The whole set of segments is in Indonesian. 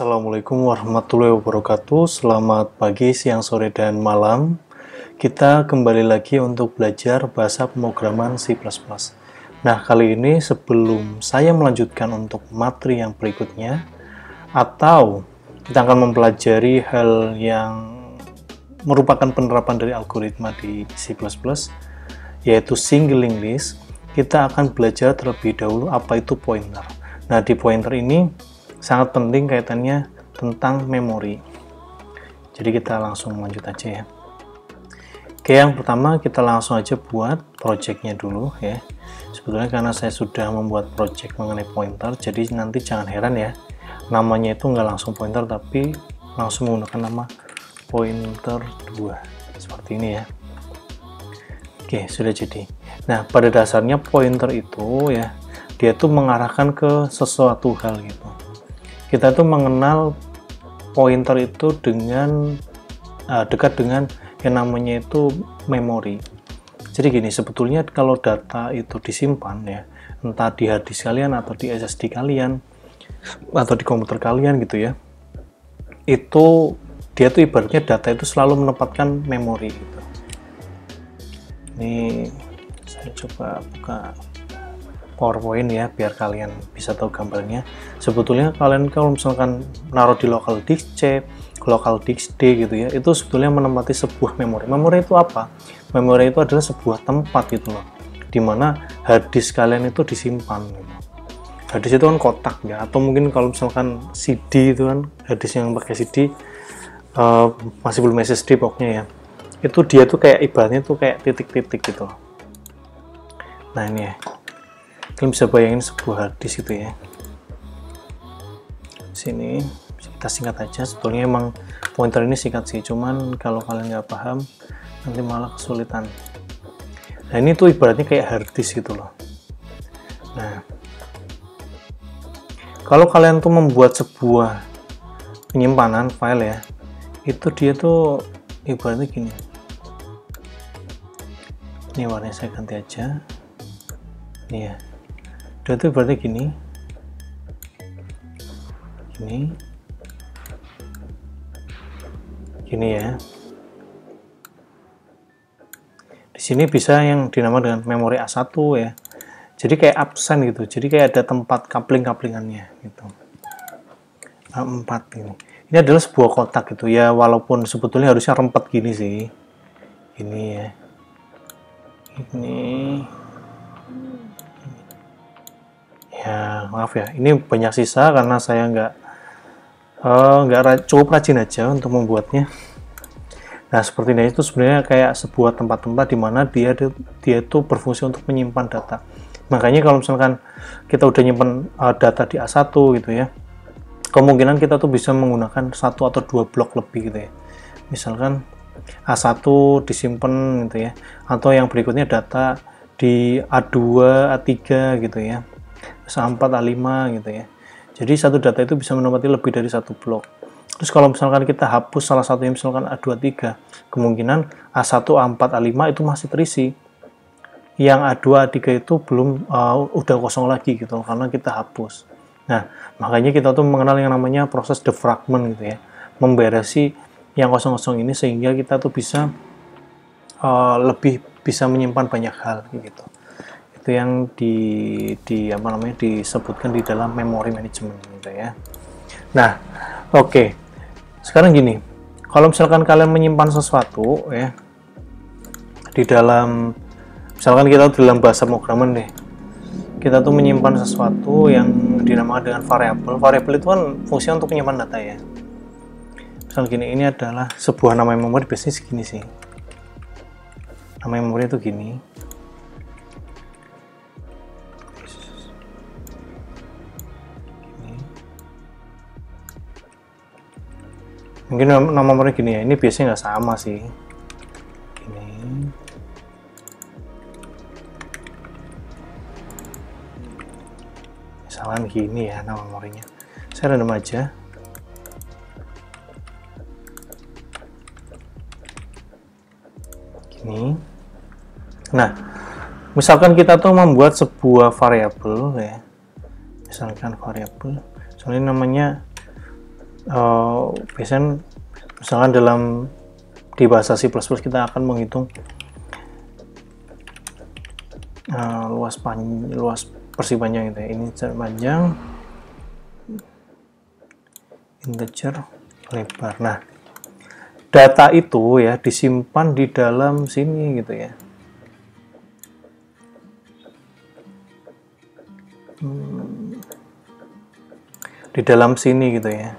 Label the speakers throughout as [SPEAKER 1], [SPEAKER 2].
[SPEAKER 1] Assalamualaikum warahmatullahi wabarakatuh. Selamat pagi, siang, sore, dan malam. Kita kembali lagi untuk belajar bahasa pemrograman C++. Nah, kali ini sebelum saya melanjutkan untuk materi yang berikutnya, atau kita akan mempelajari hal yang merupakan penerapan dari algoritma di C++, yaitu singling list, kita akan belajar terlebih dahulu apa itu pointer. Nah, di pointer ini sangat penting kaitannya tentang memori. Jadi kita langsung lanjut aja ya. Oke, yang pertama kita langsung aja buat projectnya dulu ya. Sebetulnya karena saya sudah membuat project mengenai pointer, jadi nanti jangan heran ya, namanya itu nggak langsung pointer tapi langsung menggunakan nama pointer 2 seperti ini ya. Oke, sudah jadi. Nah, pada dasarnya pointer itu ya, dia tuh mengarahkan ke sesuatu hal gitu. Kita tuh mengenal pointer itu dengan dekat dengan yang namanya itu memori. Jadi gini, sebetulnya kalau data itu disimpan ya, entah di hard disk kalian atau di SSD kalian atau di komputer kalian gitu ya, itu dia tuh ibaratnya data itu selalu menempatkan memori gitu. Ini saya coba buka PowerPoint ya, biar kalian bisa tahu gambarnya. Sebetulnya kalian kalau misalkan naruh di local disk C, local disk D gitu ya, itu sebetulnya menempati sebuah memori. Memori itu apa? Memori itu adalah sebuah tempat gitu loh, dimana hard disk kalian itu disimpan gitu. Hard disk itu kan kotak ya, atau mungkin kalau misalkan CD itu kan, hard disk yang pakai CD masih belum SSD pokoknya ya, itu dia tuh kayak ibaratnya tuh kayak titik-titik gitu loh. Nah ini ya, kalian bisa bayangin sebuah hard disk gitu ya. Sini kita singkat aja, sebetulnya emang pointer ini singkat sih, cuman kalau kalian nggak paham nanti malah kesulitan. Nah ini tuh ibaratnya kayak hard disk gitu loh. Nah kalau kalian tuh membuat sebuah penyimpanan file ya, itu dia tuh ibaratnya gini. Ini warnanya saya ganti aja. Nih ya, dia tuh ibaratnya gini, gini ya. Di sini bisa yang dinamakan dengan memori A1 ya. Jadi kayak absen gitu. Jadi kayak ada tempat coupling-couplingannya gitu. A4 ini. Ini adalah sebuah kotak gitu ya, walaupun sebetulnya harusnya rempet gini sih. Ini ya. Ini. Ya, maaf ya. Ini banyak sisa karena saya nggak cukup rajin aja untuk membuatnya. Nah, seperti ini itu sebenarnya kayak sebuah tempat-tempat di mana dia itu berfungsi untuk menyimpan data. Makanya kalau misalkan kita udah nyimpan data di A1 gitu ya, kemungkinan kita tuh bisa menggunakan 1 atau 2 blok lebih gitu ya. Misalkan A1 disimpan gitu ya, atau yang berikutnya data di A2, A3 gitu ya, A4, A5 gitu ya. Jadi satu data itu bisa menempati lebih dari satu blok. Terus kalau misalkan kita hapus salah satunya, misalkan A2, A3, kemungkinan A1, A4, A5 itu masih terisi. Yang A2, A3 itu belum udah kosong lagi gitu karena kita hapus. Nah, makanya kita tuh mengenal yang namanya proses defragment gitu ya. Memberesi yang kosong-kosong ini sehingga kita tuh bisa lebih bisa menyimpan banyak hal gitu. Itu yang disebutkan di dalam memory management gitu ya. Nah, oke. Sekarang gini, kalau misalkan kalian menyimpan sesuatu ya di dalam, misalkan kita dalam bahasa pemrograman deh, kita tuh menyimpan sesuatu yang dinamakan dengan variabel. Variabel itu kan fungsinya untuk menyimpan data ya. Misal gini, ini adalah sebuah nama memori, biasanya segini sih. Nama memori itu gini. Mungkin nama memori gini ya, ini biasanya nggak sama sih. Ini. Misalkan gini ya nama memorinya. Saya random aja. Gini. Nah, misalkan kita tuh membuat sebuah variabel ya. Misalkan variabel, soalnya namanya Biasanya misalkan di bahasa C++ kita akan menghitung luas versi panjang itu ya. Ini panjang, integer, lebar. Nah, data itu ya disimpan di dalam sini gitu ya. Di dalam sini gitu ya.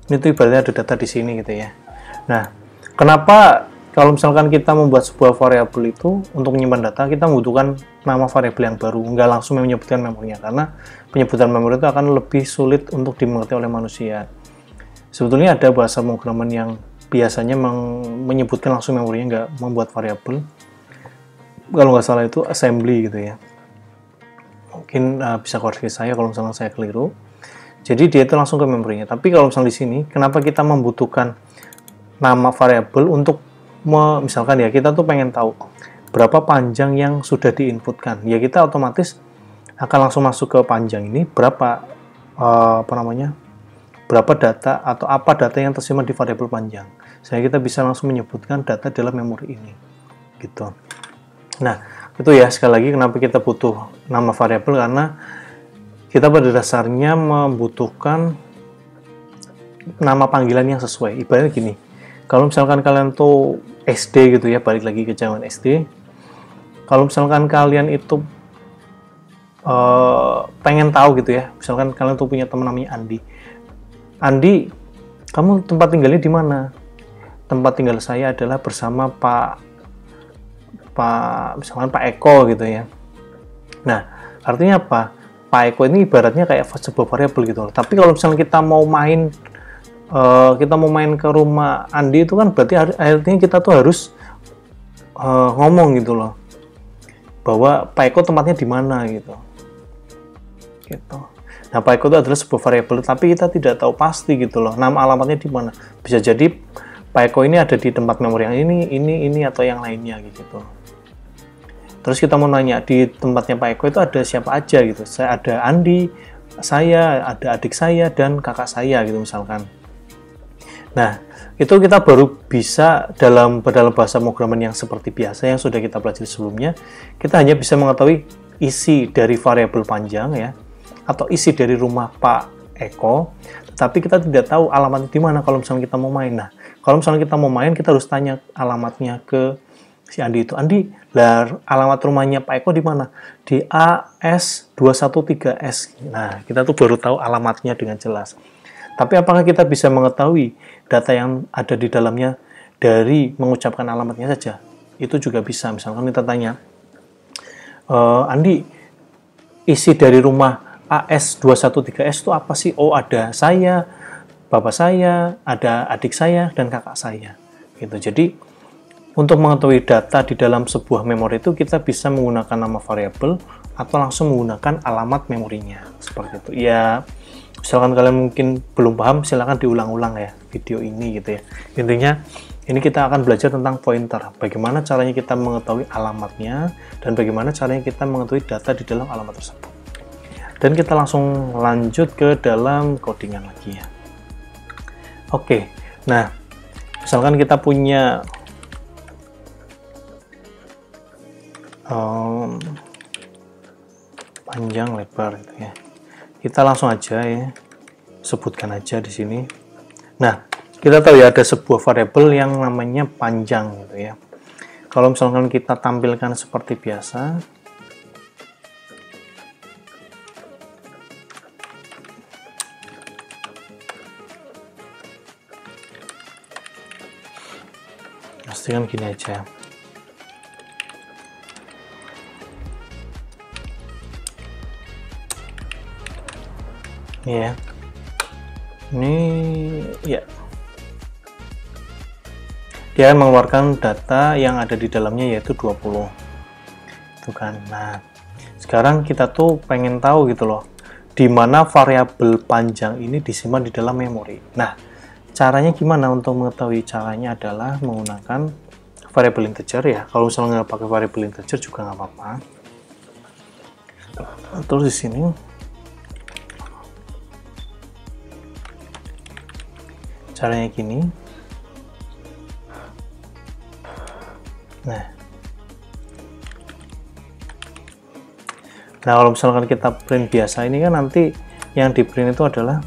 [SPEAKER 1] Ini tuh ibaratnya ada data di sini gitu ya. Nah, kenapa kalau misalkan kita membuat sebuah variabel itu untuk menyimpan data, kita membutuhkan nama variabel yang baru, nggak langsung menyebutkan memorinya, karena penyebutan memori itu akan lebih sulit untuk dimengerti oleh manusia. Sebetulnya ada bahasa pemrograman yang biasanya menyebutkan langsung memorinya, nggak membuat variabel. Kalau nggak salah itu assembly gitu ya. Mungkin bisa koreksi saya kalau misalnya saya keliru. Jadi dia itu langsung ke memorinya. Tapi kalau misalnya di sini, kenapa kita membutuhkan nama variabel untuk misalkan ya kita tuh pengen tahu berapa panjang yang sudah diinputkan. Ya kita otomatis akan langsung masuk ke panjang ini berapa berapa data atau apa data yang tersimpan di variabel panjang. Sehingga kita bisa langsung menyebutkan data dalam memori ini. Gitu. Nah, itu ya sekali lagi kenapa kita butuh nama variabel, karena kita pada dasarnya membutuhkan nama panggilan yang sesuai. Ibaratnya gini, kalau misalkan kalian tuh SD gitu ya, balik lagi ke zaman SD, kalau misalkan kalian itu pengen tahu gitu ya, misalkan kalian tuh punya teman namanya Andi. Andi, kamu tempat tinggalnya di mana? Tempat tinggal saya adalah bersama misalkan Pak Eko gitu ya. Nah, artinya apa? Pak Eko ini ibaratnya kayak sebuah variabel gitu loh. Tapi kalau misalnya kita mau main ke rumah Andi itu kan berarti artinya kita tuh harus ngomong gitu loh, bahwa Pak Eko tempatnya di mana gitu. Nah, Pak Eko itu adalah sebuah variabel, tapi kita tidak tahu pasti gitu loh, nama alamatnya di mana. Bisa jadi Pak Eko ini ada di tempat memori yang ini atau yang lainnya gitu. Terus kita mau nanya, di tempatnya Pak Eko itu ada siapa aja gitu. Saya ada Andi, saya, ada adik saya, dan kakak saya gitu misalkan. Nah, itu kita baru bisa dalam bahasa pemrograman yang seperti biasa yang sudah kita pelajari sebelumnya, kita hanya bisa mengetahui isi dari variabel panjang ya, atau isi dari rumah Pak Eko, tapi kita tidak tahu alamatnya di mana kalau misalnya kita mau main. Nah, kalau misalnya kita mau main, kita harus tanya alamatnya ke si Andi itu. Andi, lah alamat rumahnya Pak Eko di mana? Di AS213S. Nah, kita tuh baru tahu alamatnya dengan jelas. Tapi apakah kita bisa mengetahui data yang ada di dalamnya dari mengucapkan alamatnya saja? Itu juga bisa. Misalkan kita tanya, Andi, isi dari rumah AS213S itu apa sih? Oh, ada saya, bapak saya, ada adik saya, dan kakak saya. Gitu. Jadi, untuk mengetahui data di dalam sebuah memori itu, kita bisa menggunakan nama variabel atau langsung menggunakan alamat memorinya. Seperti itu. Ya, misalkan kalian mungkin belum paham, silahkan diulang-ulang ya video ini gitu ya. Intinya, ini kita akan belajar tentang pointer. Bagaimana caranya kita mengetahui alamatnya, dan bagaimana caranya kita mengetahui data di dalam alamat tersebut. Dan kita langsung lanjut ke dalam codingan lagi ya. Oke, nah, misalkan kita punya panjang lebar gitu ya. Kita langsung aja ya sebutkan aja di sini. Nah, kita tahu ya ada sebuah variabel yang namanya panjang gitu ya. Kalau misalkan kita tampilkan seperti biasa, pastikan gini aja. Ya, ini ya, dia mengeluarkan data yang ada di dalamnya yaitu 20 itu kan. Nah, sekarang kita tuh pengen tahu gitu loh, di mana variabel panjang ini disimpan di dalam memori. Nah, caranya gimana untuk mengetahui? Caranya adalah menggunakan variable integer ya. Kalau misalnya nggak pakai variable integer juga nggak apa-apa. Terus di sini caranya gini. Nah, kalau misalkan kita print biasa ini kan nanti yang di print itu adalah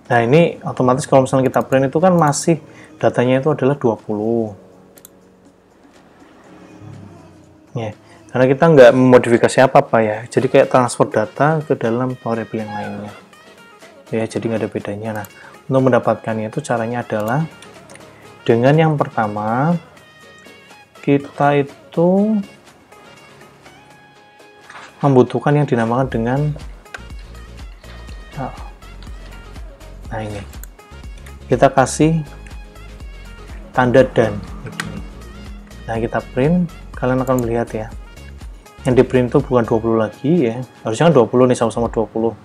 [SPEAKER 1] Nah, ini otomatis kalau misalnya kita print itu kan masih datanya itu adalah 20. Ya, karena kita nggak memodifikasi apa-apa ya. Jadi kayak transfer data ke dalam variable yang lainnya. Ya, jadi nggak ada bedanya. Nah, untuk mendapatkannya itu caranya adalah dengan yang pertama kita itu membutuhkan yang dinamakan dengan nah ini kita kasih tanda dan. Nah, kita print, kalian akan melihat ya, yang di print itu bukan 20 lagi ya, harusnya kan 20 nih, sama-sama 20.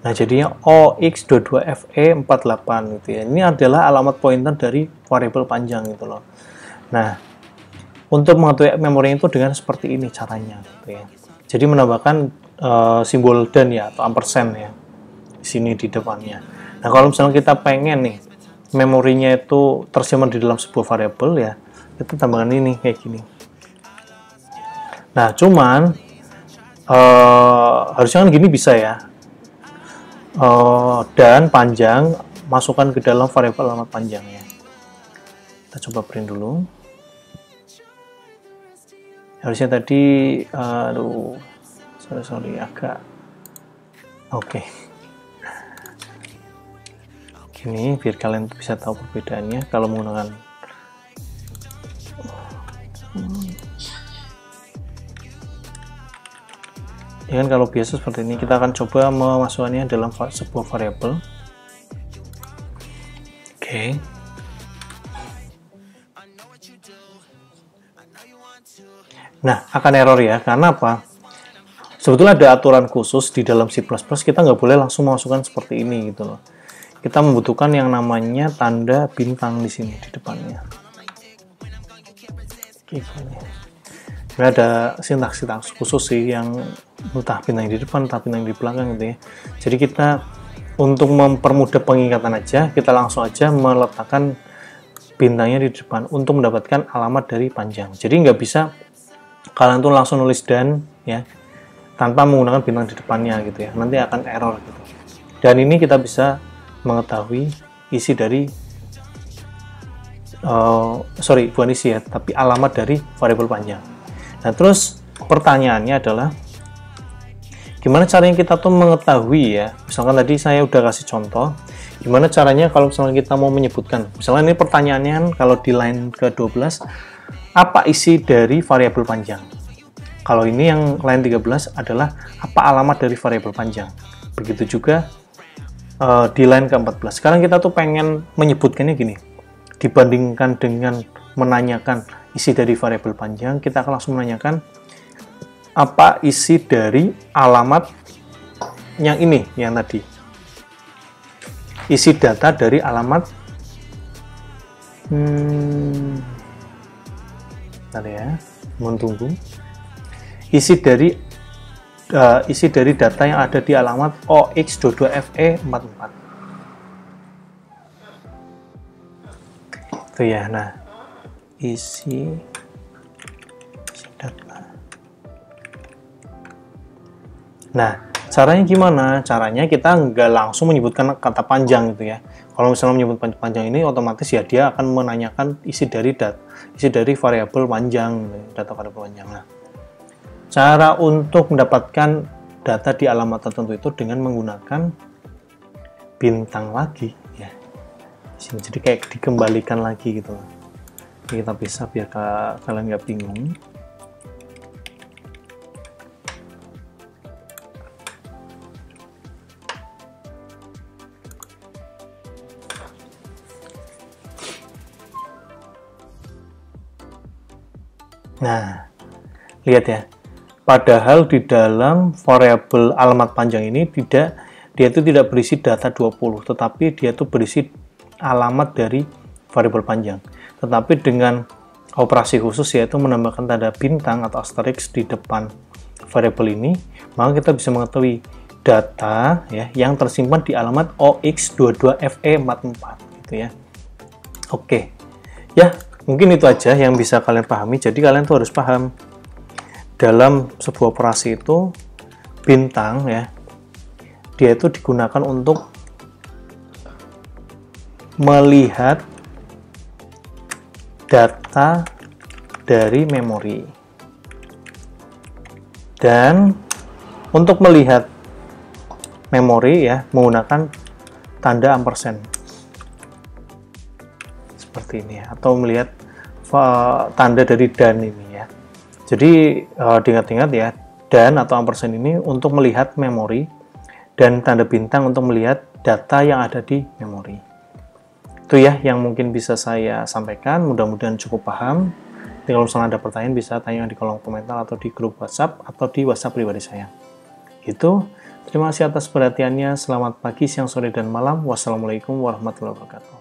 [SPEAKER 1] Nah, jadinya OX22FE48 gitu ya. Ini adalah alamat pointer dari variabel panjang gitu loh. Nah, untuk mengetahui memori itu dengan seperti ini caranya gitu ya. Jadi menambahkan simbol dan ya, atau ampersand ya di sini di depannya. Nah, kalau misalnya kita pengen nih memorinya itu tersimpan di dalam sebuah variabel ya, kita tambahkan ini kayak gini. Nah, cuman harusnya kan gini bisa ya, dan panjang masukkan ke dalam variabel alamat panjang ya. Kita coba print dulu. Harusnya tadi aduh, sorry agak oke. Gini biar kalian bisa tahu perbedaannya kalau menggunakan ya kan. Kalau biasa seperti ini, kita akan coba memasukkannya dalam sebuah variabel. Oke. Nah, akan error ya, karena apa? Sebetulnya ada aturan khusus di dalam C++, kita nggak boleh langsung memasukkan seperti ini gitu loh. Kita membutuhkan yang namanya tanda bintang di sini di depannya. Oke, gini. Ini ada sintaks khusus sih, yang entah bintang di depan, entah bintang di belakang gitu ya. Jadi kita untuk mempermudah pengingatan aja, kita langsung aja meletakkan bintangnya di depan untuk mendapatkan alamat dari panjang. Jadi nggak bisa kalian tuh langsung nulis dan ya tanpa menggunakan bintang di depannya gitu ya, nanti akan error gitu. Dan ini kita bisa mengetahui isi dari bukan isi ya, tapi alamat dari variabel panjang. Nah, terus pertanyaannya adalah gimana caranya kita tuh mengetahui ya, misalkan tadi saya udah kasih contoh gimana caranya kalau misalnya kita mau menyebutkan, misalnya ini pertanyaannya kalau di line ke-12, apa isi dari variabel panjang. Kalau ini yang line 13 adalah apa alamat dari variabel panjang. Begitu juga di line ke-14. Sekarang kita tuh pengen menyebutkannya gini. Dibandingkan dengan menanyakan isi dari variabel panjang, kita akan langsung menanyakan apa isi dari alamat yang ini, yang tadi. Isi data dari alamat bentar ya, mohon tunggu. Isi dari data yang ada di alamat OX22FE44 itu ya. Nah, isi data. Nah, caranya gimana? Caranya kita nggak langsung menyebutkan kata panjang gitu ya. Kalau misalnya menyebut panjang ini, otomatis ya dia akan menanyakan isi dari variabel panjang, data variabel panjang. Nah, cara untuk mendapatkan data di alamat tertentu itu dengan menggunakan bintang lagi ya. Jadi kayak dikembalikan lagi gitu. Jadi kita bisa biar kalian nggak bingung. Nah, lihat ya. Padahal di dalam variabel alamat panjang ini dia itu tidak berisi data 20, tetapi dia itu berisi alamat dari variabel panjang. Tetapi dengan operasi khusus, yaitu menambahkan tanda bintang atau asterisk di depan variabel ini, maka kita bisa mengetahui data ya yang tersimpan di alamat OX22FE44 gitu ya. Oke. Ya, mungkin itu aja yang bisa kalian pahami. Jadi kalian tuh harus paham dalam sebuah operasi itu bintang ya, dia itu digunakan untuk melihat data dari memori, dan untuk melihat memori ya menggunakan tanda ampersand seperti ini ya, atau melihat tanda dari dan ini ya. Jadi diingat-ingat ya, dan atau ampersand ini untuk melihat memori, dan tanda bintang untuk melihat data yang ada di memori. Itu ya yang mungkin bisa saya sampaikan, mudah-mudahan cukup paham. Jadi kalau misalnya ada pertanyaan bisa tanya di kolom komentar atau di grup WhatsApp atau di WhatsApp pribadi saya. Gitu. Terima kasih atas perhatiannya. Selamat pagi, siang, sore, dan malam. Wassalamualaikum warahmatullahi wabarakatuh.